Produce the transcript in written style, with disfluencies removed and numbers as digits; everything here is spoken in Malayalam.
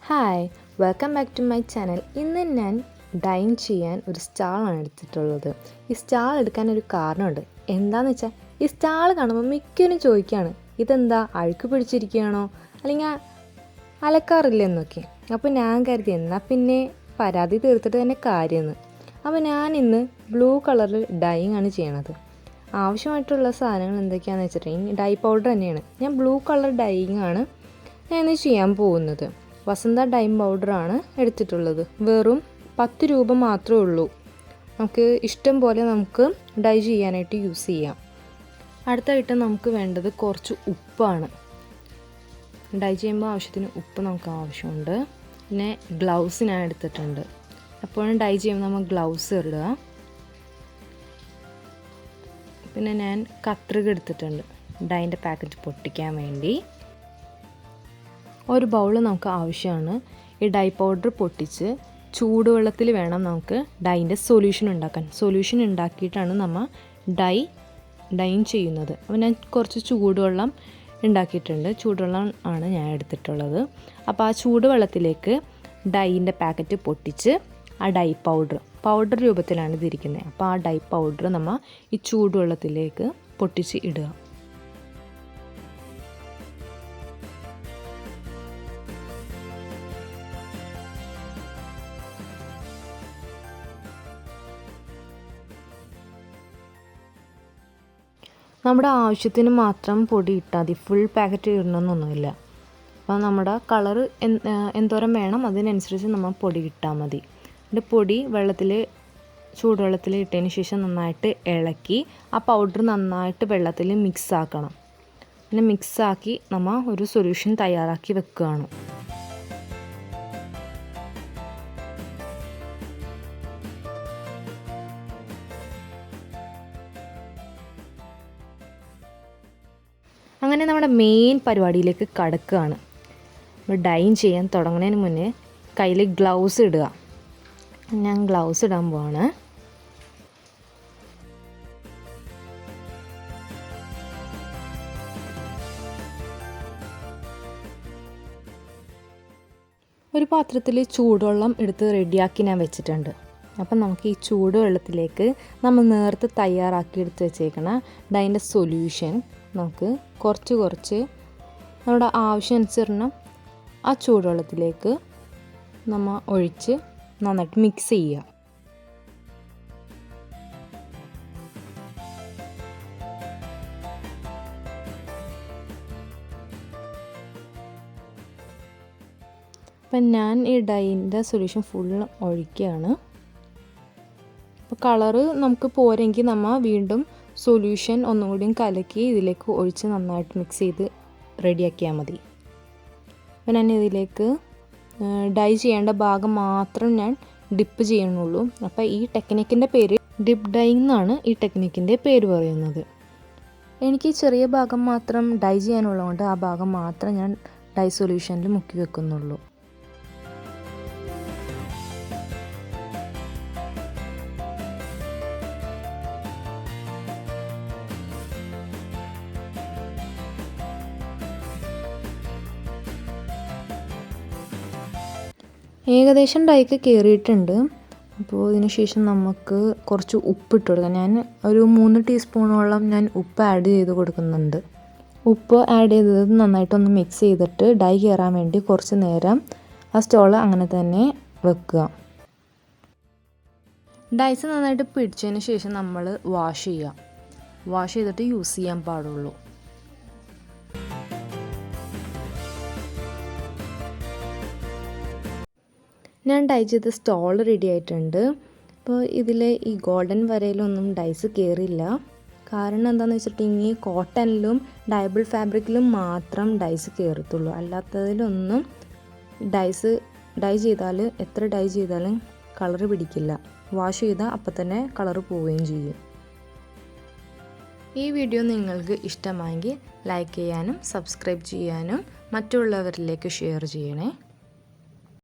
Hi, welcome back to my channel. ഇന്ന് ഞാൻ ഡൈൻ ചെയ്യാൻ ഒരു സ്റ്റാളാണ് എടുത്തിട്ടുള്ളത്. ഈ സ്റ്റാൾ എടുക്കാൻ ഒരു കാരണമുണ്ട്. എന്താണെന്ന് വെച്ചാൽ ഈ സ്റ്റാൾ കാണുമ്പോൾ മിക്കവരും ചോദിക്കുകയാണ്, ഇതെന്താ അഴുക്ക് പിടിച്ചിരിക്കുകയാണോ അല്ലെങ്കിൽ അലക്കാറില്ലെന്നൊക്കെ. അപ്പോൾ ഞാൻ കരുതി എന്നാൽ പിന്നെ പരാതി തീർത്തിട്ട് തന്നെ കാര്യമെന്ന്. അപ്പോൾ ഞാനിന്ന് ബ്ലൂ കളറിൽ ഡൈയിങ് ആണ് ചെയ്യണത്. ആവശ്യമായിട്ടുള്ള സാധനങ്ങൾ എന്തൊക്കെയാണെന്ന് വെച്ചിട്ടുണ്ടെങ്കിൽ ഡൈ പൗഡർ തന്നെയാണ്. ഞാൻ ബ്ലൂ കളർ ഡൈയിങ് ആണ് ഞാൻ ഇന്ന് ചെയ്യാൻ പോകുന്നത്. വസന്ത ഡൈ പൗഡറാണ് എടുത്തിട്ടുള്ളത്. വെറും 10 രൂപ മാത്രമേ ഉള്ളൂ. നമുക്ക് ഇഷ്ടം പോലെ നമുക്ക് ഡൈ ചെയ്യാനായിട്ട് യൂസ് ചെയ്യാം. അടുത്തായിട്ട് നമുക്ക് വേണ്ടത് കുറച്ച് ഉപ്പാണ്. ഡൈ ചെയ്യുമ്പോൾ ആവശ്യത്തിന് ഉപ്പ് നമുക്ക് ആവശ്യമുണ്ട്. പിന്നെ ഗ്ലൗസ് ഞാൻ എടുത്തിട്ടുണ്ട്. എപ്പോഴും ഡൈ ചെയ്യുമ്പോൾ നമ്മൾ ഗ്ലൗസ് ഇടുക. പിന്നെ ഞാൻ കത്രിക എടുത്തിട്ടുണ്ട് ഡൈൻ്റെ പാക്കറ്റ് പൊട്ടിക്കാൻ വേണ്ടി. ഒരു ബൗൾ നമുക്ക് ആവശ്യമാണ്. ഈ ഡൈ പൗഡർ പൊട്ടിച്ച് ചൂടുവെള്ളത്തിൽ വേണം നമുക്ക് ഡൈൻ്റെ സൊല്യൂഷൻ ഉണ്ടാക്കാൻ. സൊല്യൂഷൻ ഉണ്ടാക്കിയിട്ടാണ് നമ്മൾ ഡൈൻ ചെയ്യുന്നത്. അപ്പോൾ ഞാൻ കുറച്ച് ചൂടുവെള്ളം ഉണ്ടാക്കിയിട്ടുണ്ട്. ചൂടുവെള്ളം ആണ് ഞാൻ എടുത്തിട്ടുള്ളത്. അപ്പോൾ ആ ചൂടുവെള്ളത്തിലേക്ക് ഡൈൻ്റെ പാക്കറ്റ് പൊട്ടിച്ച് ആ ഡൈ പൗഡർ രൂപത്തിലാണ് ഇതിരിക്കുന്നത്. അപ്പോൾ ആ ഡൈ പൗഡർ നമ്മൾ ഈ ചൂടുവെള്ളത്തിലേക്ക് പൊട്ടിച്ച് ഇടുക. നമ്മുടെ ആവശ്യത്തിന് മാത്രം പൊടി ഇട്ടാൽ മതി. ഫുൾ പാക്കറ്റ് ഇടണമെന്നൊന്നുമില്ല. അപ്പോൾ നമ്മുടെ കളറ് എന്തോരം വേണം അതിനനുസരിച്ച് നമ്മൾ പൊടി ഇട്ടാൽ മതി. എന്നിട്ട് പൊടി ചൂടുവെള്ളത്തിൽ ഇട്ടതിന് ശേഷം നന്നായിട്ട് ഇളക്കി ആ പൗഡർ നന്നായിട്ട് വെള്ളത്തിൽ മിക്സ് ആക്കണം. പിന്നെ മിക്സാക്കി നമ്മൾ ഒരു സൊല്യൂഷൻ തയ്യാറാക്കി വെക്കുകയാണ്. അങ്ങനെ നമ്മുടെ മെയിൻ പരിപാടിയിലേക്ക് കടക്കുകയാണ്. ഡൈൻ ചെയ്യാൻ തുടങ്ങുന്നതിന് മുന്നേ കയ്യിൽ ഗ്ലൗസ് ഇടുക. ഞാൻ ഗ്ലൗസ് ഇടാൻ പോവാണ്. ഒരു പാത്രത്തിൽ ചൂടുവെള്ളം എടുത്ത് റെഡിയാക്കി ഞാൻ വെച്ചിട്ടുണ്ട്. അപ്പം നമുക്ക് ഈ ചൂടുവെള്ളത്തിലേക്ക് നമ്മൾ നേരത്തെ തയ്യാറാക്കി എടുത്ത് വെച്ചേക്കണ ഡൈൻ്റെ സൊല്യൂഷൻ നമുക്ക് കുറച്ച് നമ്മുടെ ആവശ്യാനുസരണം ആ ചൂടുവെള്ളത്തിലേക്ക് നമ്മൾ ഒഴിച്ച് നന്നായിട്ട് മിക്സ് ചെയ്യുക. അപ്പം ഞാൻ ഈ ഡൈൻ്റെ സൊല്യൂഷൻ ഫുള്ള് ഒഴിക്കുകയാണ്. അപ്പോൾ കളറ് നമുക്ക് പോരെങ്കിൽ നമ്മൾ വീണ്ടും സൊല്യൂഷൻ ഒന്നുകൂടിയും കലക്കി ഇതിലേക്ക് ഒഴിച്ച് നന്നായിട്ട് മിക്സ് ചെയ്ത് റെഡിയാക്കിയാൽ മതി. അപ്പോൾ ഞാൻ ഇതിലേക്ക് ഡൈ ചെയ്യേണ്ട ഭാഗം മാത്രം ഞാൻ ഡിപ്പ് ചെയ്യണുള്ളൂ. അപ്പോൾ ഈ ടെക്നിക്കിൻ്റെ പേര് ഡിപ്പ് ഡൈയിങ് എന്നാണ് ഈ ടെക്നിക്കിൻ്റെ പേര് പറയുന്നത്. എനിക്ക് ചെറിയ ഭാഗം മാത്രം ഡൈ ചെയ്യാനുള്ളതുകൊണ്ട് ആ ഭാഗം മാത്രം ഞാൻ ഡൈ സൊല്യൂഷനിൽ മുക്കി വെക്കുന്നുള്ളൂ. ഏകദേശം ഡൈക്ക് കയറിയിട്ടുണ്ട്. അപ്പോൾ ഇതിന് ശേഷം നമുക്ക് കുറച്ച് ഉപ്പിട്ട് കൊടുക്കാം. ഞാൻ ഒരു 3 ടീസ്പൂണോളം ഞാൻ ഉപ്പ് ആഡ് ചെയ്ത് കൊടുക്കുന്നുണ്ട്. ഉപ്പ് ആഡ് ചെയ്തത് നന്നായിട്ടൊന്ന് മിക്സ് ചെയ്തിട്ട് ഡൈ കയറാൻ വേണ്ടി കുറച്ച് നേരം ആ സ്റ്റോൾ അങ്ങനെ തന്നെ വെക്കുക. ഡൈസ് നന്നായിട്ട് പിടിച്ചതിന് ശേഷം നമ്മൾ വാഷ് ചെയ്തിട്ട് യൂസ് ചെയ്യാൻ പാടുള്ളൂ. ഞാൻ ഡൈ ചെയ്ത സ്റ്റോൾ റെഡി ആയിട്ടുണ്ട്. അപ്പോൾ ഇതിൽ ഈ ഗോൾഡൻ വരയിലൊന്നും ഡൈസ് കയറില്ല. കാരണം എന്താണെന്ന് വെച്ചിട്ടുണ്ടെങ്കിൽ കോട്ടണിലും ഡയബിൾ ഫാബ്രിക്കിലും മാത്രം ഡൈസ് കയറത്തുള്ളൂ. അല്ലാത്തതിലൊന്നും ഡൈ ചെയ്താൽ എത്ര ഡൈ ചെയ്താലും കളറ് പിടിക്കില്ല. വാഷ് ചെയ്താൽ അപ്പം തന്നെ കളറ് പോവുകയും ചെയ്യും. ഈ വീഡിയോ നിങ്ങൾക്ക് ഇഷ്ടമായെങ്കിൽ ലൈക്ക് ചെയ്യാനും സബ്സ്ക്രൈബ് ചെയ്യാനും മറ്റുള്ളവരിലേക്ക് ഷെയർ ചെയ്യണേ.